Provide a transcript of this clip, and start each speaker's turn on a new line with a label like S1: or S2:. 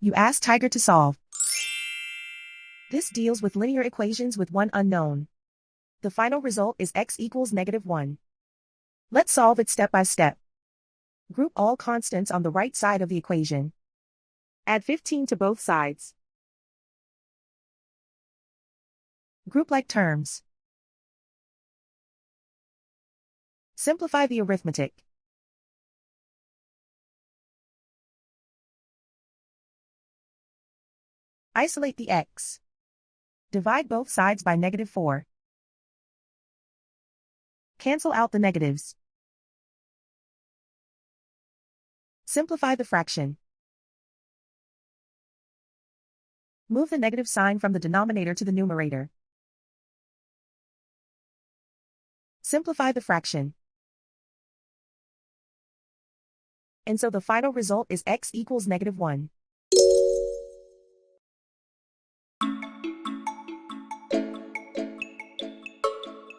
S1: You ask Tiger to solve. This deals with linear equations with one unknown. The final result is x equals -1. Let's solve it step by step. Group all constants on the right side of the equation. Add 15 to both sides. Group like terms. Simplify the arithmetic. Isolate the x. Divide both sides by -4. Cancel out the negatives. Simplify the fraction. Move the negative sign from the denominator to the numerator. Simplify the fraction. And so the final result is x equals -1.